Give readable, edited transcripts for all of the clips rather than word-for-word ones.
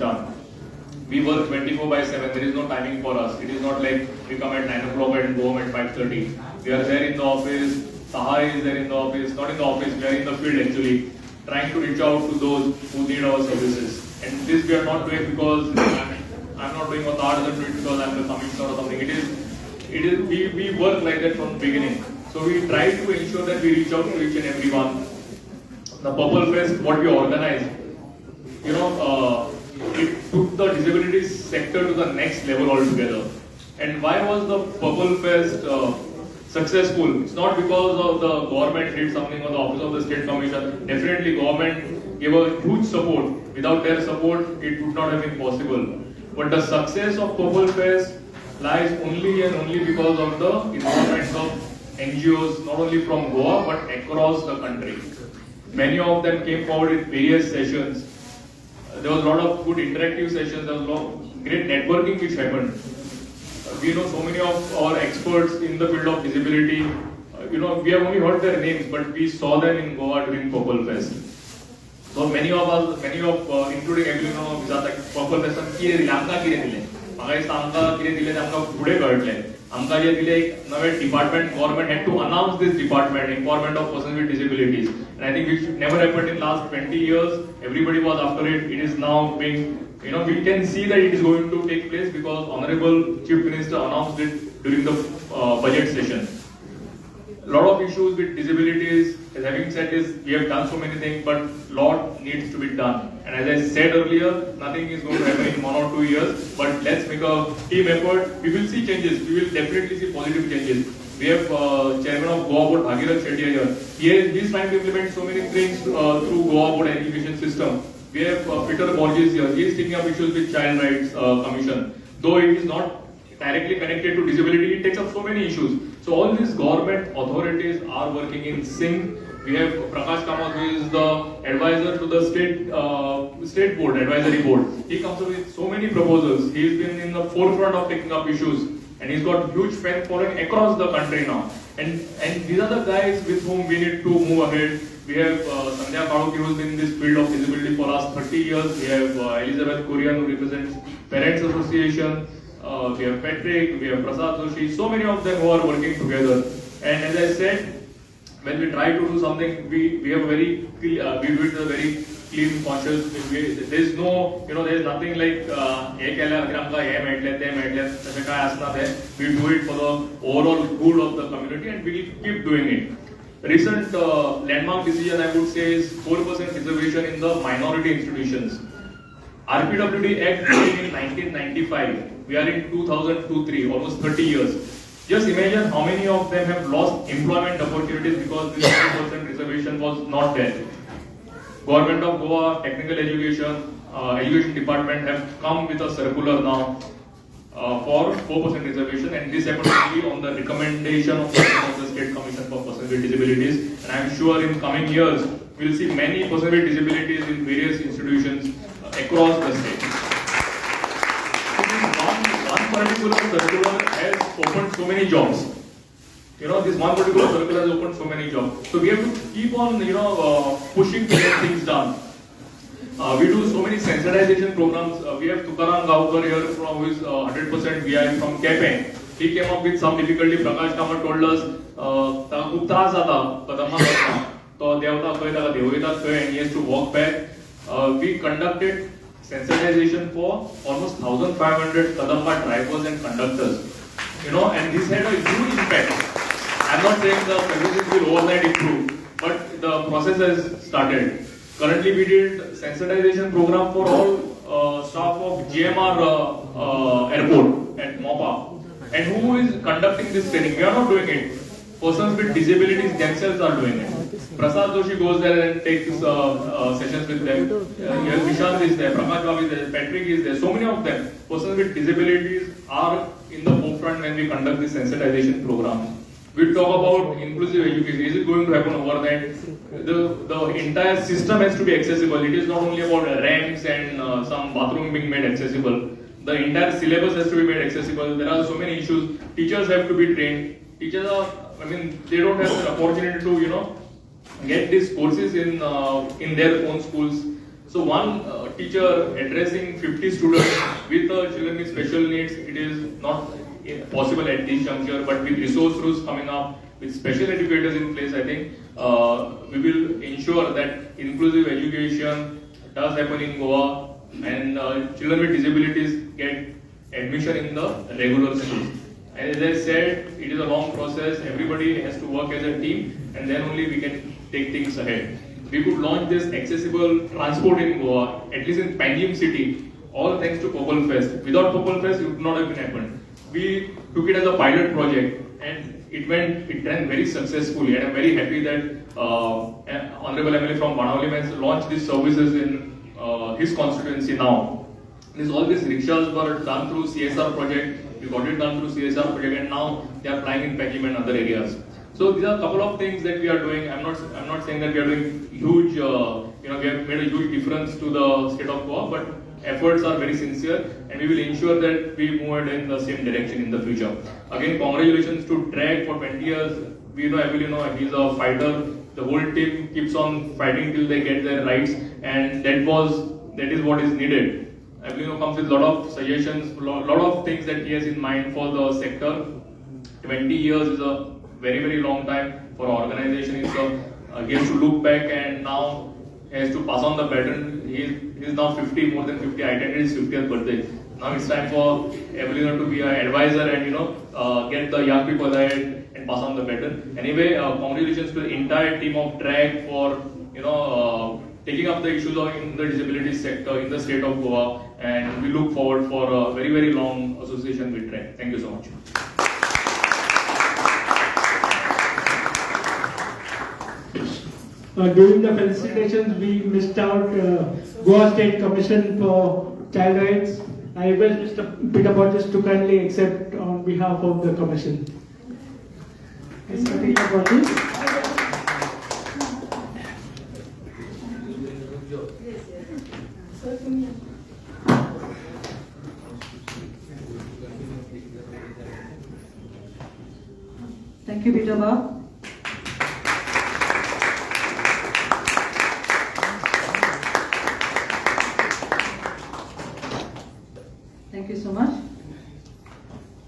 done. We work 24/7. There is no timing for us. It is not like we come at 9 o'clock and go home at 5:30. We are there in the office. Sahai is there in the office. Not in the office. We are in the field actually, trying to reach out to those who need our services. And this we are not doing because I'm not doing what others are doing because I'm the commissioner or something. We work like that from the beginning. So we try to ensure that we reach out to each and everyone. The Purple Fest, what we organized, it took the disability sector to the next level altogether. And why was the Purple Fest successful? It's not because of the government did something or the Office of the State Commission. Definitely government gave a huge support. Without their support, it would not have been possible. But the success of Purple Fest lies only and only because of the involvement of NGOs, not only from Goa but across the country. Many of them came forward with various sessions. There was a lot of good interactive sessions. There was a lot of great networking which happened. We know so many of our experts in the field of disability. We have only heard their names, but we saw them in Goa during Purple Fest. So many of us, including everyone, Purple Fest, आमकां कितें दिलें? म्हाका दिसता आमकां कितें दिलें तें आमकां फुडें कळटलें. आमकां जें दिलें एक नवें department, government had to announce this department, empowerment of persons with disabilities. And I think which never happened in last 20 years. Everybody was after it. It is now being, we can see that it is going to take place because Honorable Chief Minister announced it during the budget session. A lot of issues with disabilities. Having said this, we have done so many things, but lot needs to be done. And as I said earlier, nothing is going to happen in 1 or 2 years. But let's make a team effort. We will see changes. We will definitely see positive changes. We have Chairman of Goa Board, Bhagirath Shetty here. He is trying to implement so many things through Goa Board education system. We have Peter Borges here. He is taking up issues with Child Rights Commission. Though it is not directly connected to disability, it takes up so many issues. So all these government authorities are working in sync. We have Prakash Kamath, who is the advisor to the state board, advisory board. He comes up with so many proposals. He's been in the forefront of taking up issues, and he's got huge fan following across the country now. And these are the guys with whom we need to move ahead. We have Sandhya Kaluki, who's been in this field of disability for last 30 years. We have Elizabeth Korean, who represents Parents Association. We have Patrick, we have Prasad Joshi, so many of them who are working together. And as I said, when we try to do something, we have we do it in a very clean, conscious way. There is no, there is nothing like we do it for the overall good of the community, and we will keep doing it. Recent landmark decision, I would say, is 4% reservation in the minority institutions. RPWD Act came in 1995. We are in 2002-3, almost 30 years. Just imagine how many of them have lost employment opportunities because this 4% reservation was not there. Government of Goa, Technical Education Department have come with a circular now for 4% reservation, and this happened to be on the recommendation of the State Commission for Persons with Disabilities. And I am sure in coming years, we will see many persons with disabilities in various institutions across the state. One particular circular has opened so many jobs. This one particular circular has opened so many jobs. So we have to keep on, pushing to get things done. We do so many sensitization programs. We have Tukaram Gaukar here, who is 100% VI from Kepen. He came up with some difficulty. Prakash Kamath told us, "खूप त्रास जाता कदम करतना." तो देवता खंय ताका देवयतात खंय, and he has to walk back. We conducted sensitization for almost 1,500 Kadamba drivers and conductors. And this had a huge impact. I'm not saying the services will overnight improve, but the process has started. Currently, we did sensitization program for all staff of GMR airport at MOPA. And who is conducting this training? We are not doing it. Persons with disabilities themselves are doing it. Prasad Joshi goes there and takes sessions with them. Vishal is there, Prakash Babu is there, Patrick is there. So many of them. Persons with disabilities are in the forefront when we conduct this sensitization program. We talk about inclusive education. Is it going to happen overnight? The entire system has to be accessible. It is not only about ramps and some bathroom being made accessible. The entire syllabus has to be made accessible. There are so many issues. Teachers have to be trained. Teachers are, they don't have the opportunity to, get these courses in their own schools. So one teacher addressing 50 students with children with special needs, it is not possible at this juncture, but with resource rules coming up, with special educators in place, I think we will ensure that inclusive education does happen in Goa and children with disabilities get admission in the regular schools. And as I said, it is a long process, everybody has to work as a team and then only we can take things ahead. We could launch this accessible transport in Goa, at least in Panjim city, all thanks to Purple Fest. Without Purple Fest, it would not have been happened. We took it as a pilot project and it ran very successfully, and I'm very happy that Honorable MLA from Banavali has launched these services in his constituency now. All these rickshaws were done through CSR project, we got it done through CSR project and now they are flying in Panjim and other areas. So these are a couple of things that we are doing. I'm not saying that we are doing huge, we have made a huge difference to the state of Goa, but efforts are very sincere and we will ensure that we move in the same direction in the future. Again, congratulations to Drag for 20 years. We know, he's a fighter. The whole team keeps on fighting till they get their rights, and that is what is needed. Abilino comes with a lot of suggestions, lot of things that he has in mind for the sector. 20 years is a very, very long time for our organization. He has to look back and now he has to pass on the baton. He is now 50, more than 50. I attended his 50th birthday. Now it's time for Evelina to be an advisor and get the young people ahead and pass on the baton. Anyway, congratulations to the entire team of Drag for taking up the issues in the disability sector in the state of Goa, and we look forward for a very, very long association with Drag. Thank you so much. During the felicitations, we missed out Goa State Commission for Child Rights. I request Mr. Peter Borges to kindly accept on behalf of the Commission. Mr. Peter Borges. Thank you, Peter Bob. Thank you so much.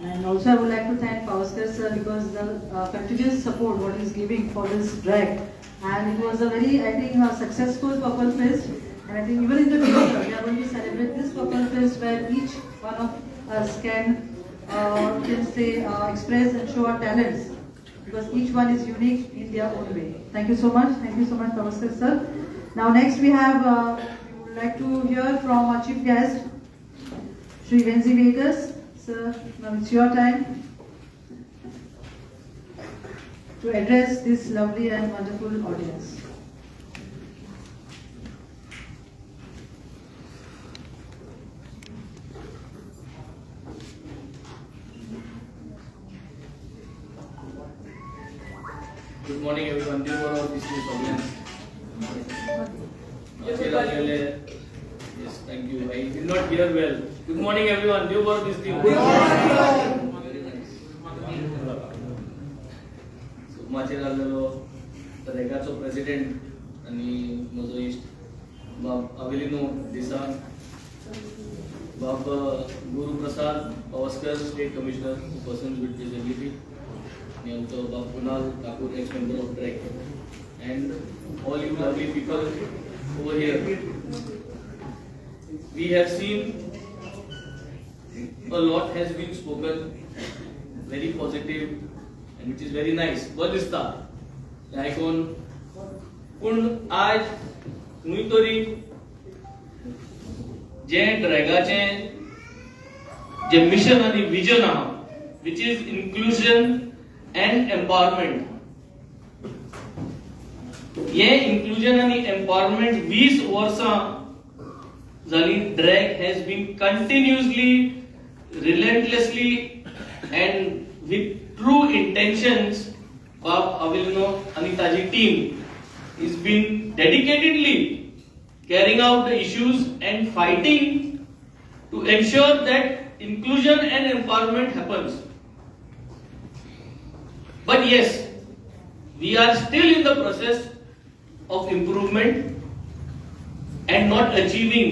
And also I would like to thank Pavaskar sir because the continuous support what he is giving for this drag, and it was a very, I think, successful Purple Fest, and I think even in the future we are going to celebrate this Purple Fest where each one of us can express and show our talents, because each one is unique in their own way. Thank you so much. Thank you so much, Pavaskar sir. Now next we would like to hear from our chief guest, Shri Venzi Vegas. Sir, now it's your time to address this lovely and wonderful audience. Good morning, everyone. Dear all of this audience. Yes, thank you. I did not hear well. Good morning, everyone. Dear all of this team. Good morning. Very nice. So, माझे लागलेलो रेगाचो president आणि म्हजो इश्ट बाब Avelino D'Sa, Bab Guru Prasad Pawaskar, state commissioner for persons with disability. And also Bob Kunal Thakur, ex-member of DREC, and all you lovely people over here. We have seen a lot has been spoken, very positive, and which is very nice. What is that? Like on, आज मुई तोरी जे ड्रॅगाचे जे mission आणि vision आहा, which is inclusion and empowerment. ये inclusion and empowerment 20 वर्षां झाली. DREC has been continuously, relentlessly, and with true intentions. Bob Avilino and taji team is been dedicatedly carrying out the issues and fighting to ensure that inclusion and empowerment happens. But yes, we are still in the process of improvement, and not achieving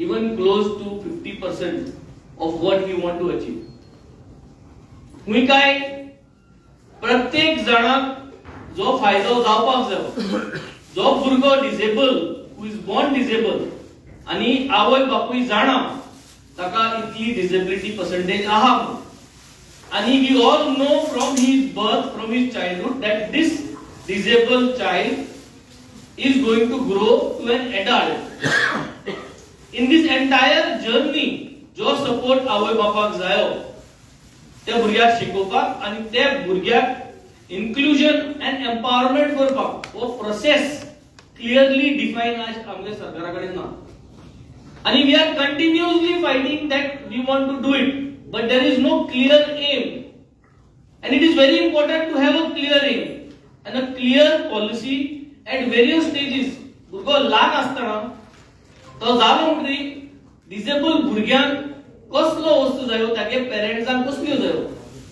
even close to 50% of what we want to achieve. हुई काय प्रत्येक जणाक जो फायदो जावपाक जायो, जो भुरगो disable, who is born disable आणि आवय बापूय जाणा ताका इतली डिसेबिलिटी पर्सेंटेज आहा, आणि we all know from his birth, from his childhood that this disabled child is going to grow to an adult. In this entire journey जो support आवय बापाक जायो त्या भुरग्याक शिकोवपाक आणि त्या भुरग्याक इन्क्लुजन अँड एम्पावरमेंट करपाक हो प्रोसेस क्लियरली डिफाइन आज आमच्या सरकारा कडेन ना, आणि we are continuously fighting that we want to do it, but there is no clear um, and it is very important to have a clear aim and a clear policy at various stages. भुरगो ल्हान आसतना तो जालो म्हणटरी disable भुरग्यांक कसलो वस्तू जायो, तागे पेरेंट्सांक कसल्यो जायो,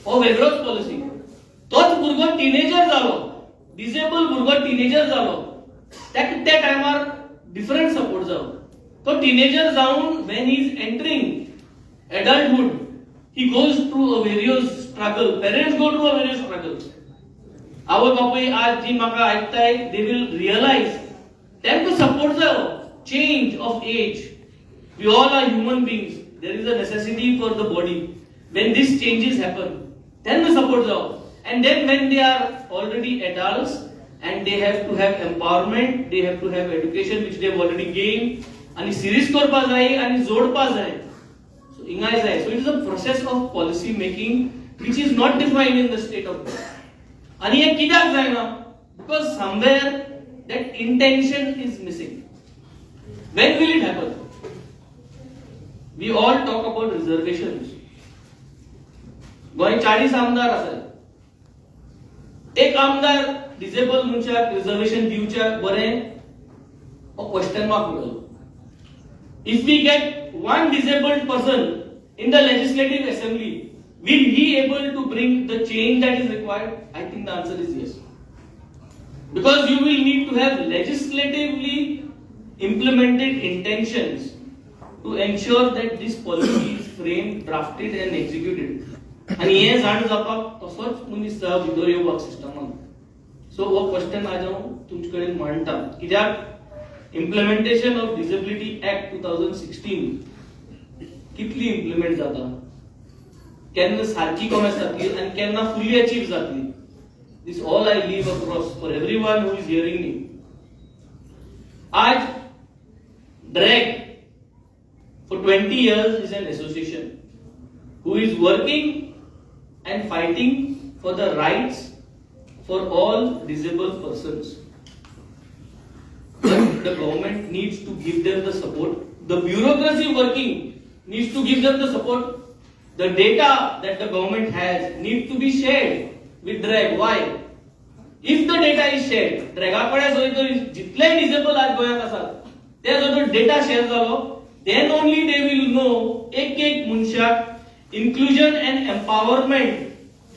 हो वेगळोच पॉलिसी. तोच भुरगो टिनेजर जालो, डिसेबल भुरगो टिनेजर जालो, ताका त्या टायमार डिफरंट सपोर्ट जायो. तो टिनेजर जावन when he is entering adulthood, he goes through a various struggle. Parents go through a various struggle. आवय बापूय आज जी म्हाका आयकताय, they will realize तांकां सपोर्ट जायो. Change of age. We all are human beings. There is a necessity for the body. When these changes happen, then the support जाओ. And then when they are already adults and they have to have empowerment, they have to have education which they have already gained. आणि series करपा जाय आणि जोडपा जाय. So इंगाय जाय. So it is a process of policy making which is not defined in the state of Goa. आणि हे कित्याक जायना? Because somewhere that intention is missing. When will it happen? We all talk about reservations. Goa 40 आमदार आसात. एक आमदार disable मनशाक reservation दिवच्याक बरें हो क्वेश्चन मार्क उरलो. If we get one disabled person in the legislative assembly, will he able to bring the change that is required? I think the answer is yes. Because you will need to have legislatively implemented intentions to ensure that this policy is framed, drafted and executed. आणि हे जाण जावपाक तसोच मनीस जाय भितर येवपाक सिस्टमान. सो हो question आज हांव तुमचे कडेन मांडटा. कित्याक इम्प्लिमेंटेशन ऑफ डिसेबिलिटी ऍक्ट 2016 कितली इम्प्लिमेंट जाता, केन्ना सारकी कॉमेस जातली आणि केन्ना फुल्ली अचीव जातली. This all I leave across for everyone who is hearing me. आज drag for 20 years is an association who is working and fighting for the rights for all disabled persons. But the government needs to give them the support. The bureaucracy working needs to give them the support. The data that the government has needs to be shared with DRAG. Why? If the data is shared, DRAG जितले disabled आज गोंयांत आसात ते जो data share जालो, then only they will know एक मनशाक inclusion and empowerment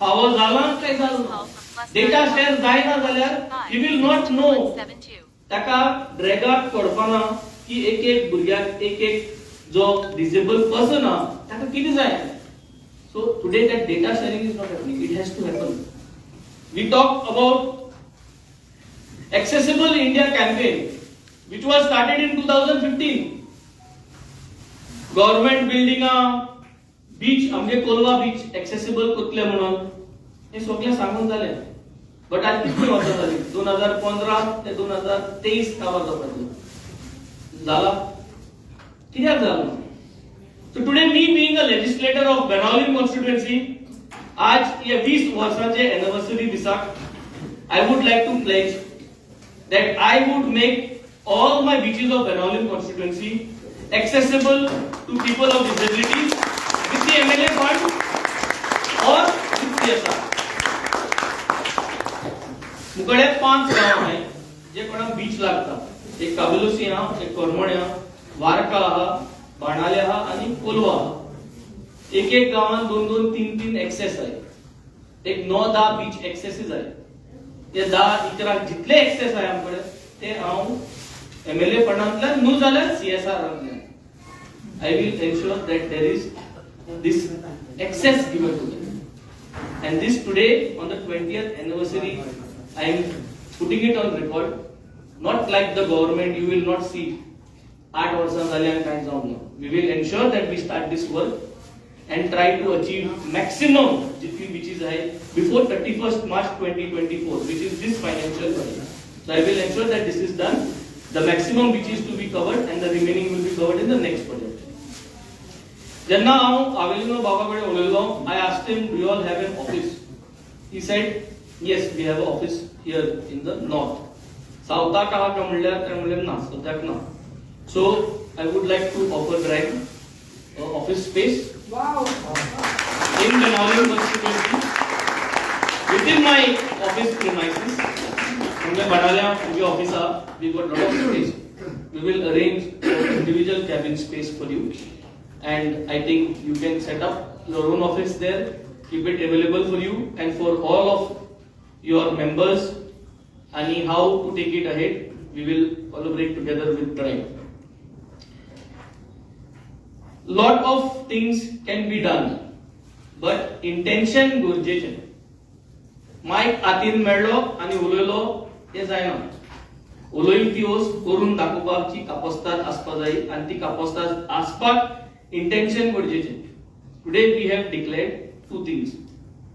फावो जाला काय जालो. Data share जायना जाल्यार he will not know ताका ड्रॅगाक पडपाना की एक भुरग्याक एक जो disabled person हा ताका कितें जाय. So today that data sharing is not happening. It has to happen. We talk about Accessible India campaign which was started in 2015. Government building बीच आमगे कोलवा बीच एक्सेसिबल करतले म्हणून हे सगळें सांगून जालें. बट आज कितली वर्सां जाली? 2015 ते 2023 काबार जाता जाला. कित्याक जालो? So today me being a legislator of Benaulim constituency, आज या 20 वर्सांचे anniversary दिसाक I would like to pledge that I would make all my beaches of Benaulim constituency accessible to people of disabilities with the MLA fund or with CSR. मुकडे 5 गांव आहे जे कोणाक बीच लागता. एक काबेलोसी हा, एक कोरमणे हा, वारका हा, बाणाले हा आणि कोलवा हा. एक गावान 2-2, 3-3 एक्सेस आहे. एक 9-10 बीच एक्सेसेस आहे. ते 10-11 जितले एक्सेस आहे आमकडे ते हांव MLA फंडांतल्यान न्हू जाल्यार CSR I will ensure that there is this access given to them. And this today on the 20th anniversary, I am putting it on record. Not like the government, you will not see 8 वर्सां जाली आनी कांय जावंक ना. We will ensure that we start this work and try to achieve maximum जितली beaches आहे before 31st March 2024, which is this financial year. So I will ensure that this is done. The maximum beaches to be covered and the remaining will be covered in the next project. Jenna Avelino Baba Ulelo, I asked him, do you all have an office? He said, yes, we have an office here in the north. South So I would like to offer Drag office space. Wow. In Benaulim constituency. Within my office premises, we got lot of space. We will arrange individual cabin space for you. And I think you can set up your own office there, keep it available for you and for all of your members. And how to take it ahead, we will collaborate together with Drive. Lot of things can be done, but intention गरजेचे. मायक हातीन मेळ्ळो आनी उलयलो हे जायना. उलोवंक ती वस्त करून दाखोवपाची कापस्ताद आसपा जाय आनी ती कापस्ताद आसपाक intention गरजेचे. Today we have declared two things.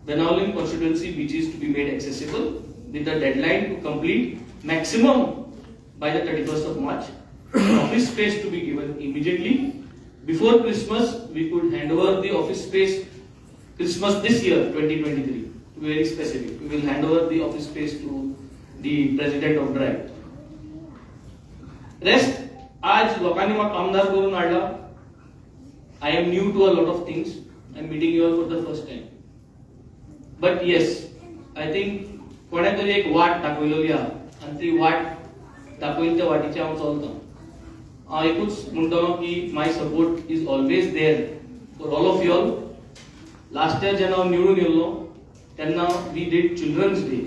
Benaulim constituency beaches to be made accessible with a deadline to complete maximum by the 31st of March. Office space to be given immediately. Before Christmas, we could hand over the office space Christmas this year, 2023. To be very specific, we will hand over the office space to the president of Drive. Rest, आज लोकांनी म्हाका आमदार करून हाडला. I am new to a lot of things. I am meeting you all for the first time. But yes, I think कोणे तरी एक वाट दाखयलेली आहा आनी ती वाट दाखयली त्या वाटीचे हांव चलतां. हांव एकूच म्हणटलो की my support is always there for all of you all. Last year जेन्ना हांव निवडून येयल्लो तेन्ना we did children's day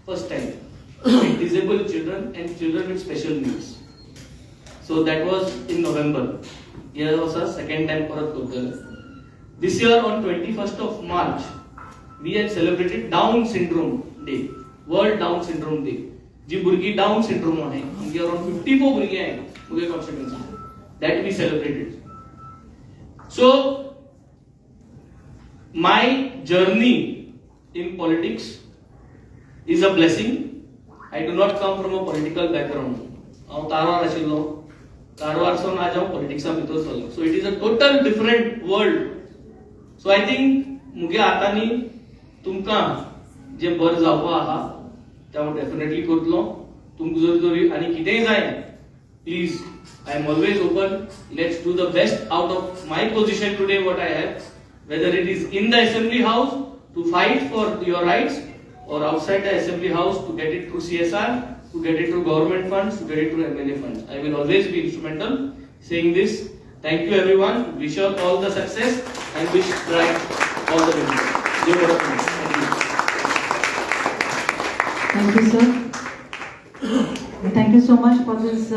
first time with disabled children and children with special needs. So that was in November. Here was a second time for a This year on 21st of March, we had celebrated Down Syndrome Day, World Down Syndrome Day. जी भुरगी Down Syndrome आहे, आमची around 54 भुरगी आहे, मुगे constituency. That we celebrated. So my journey in politics is a blessing. I do not come from a political background. हांव तारवार आशिल्लो. कारवारसून आज हांव पॉलिटिक्सान भितर सरलो. So it is a total different world. So I think मुगे हातांनी तुमकां जे बरें जावपा आहा तें हांव डेफिनेटली करतलो. तुमकां जर आनी कितेंय जाय please I am always open. Let's do the best out of my position today what I have, whether it is in the assembly house to fight for your rights or outside the assembly house to get it through CSR, to get it through government funds, to get it through MLA funds. I will always be instrumental saying this. Thank you everyone. Wish you all the success and wish Drive all the best. Thank you, sir. Thank you so much for this.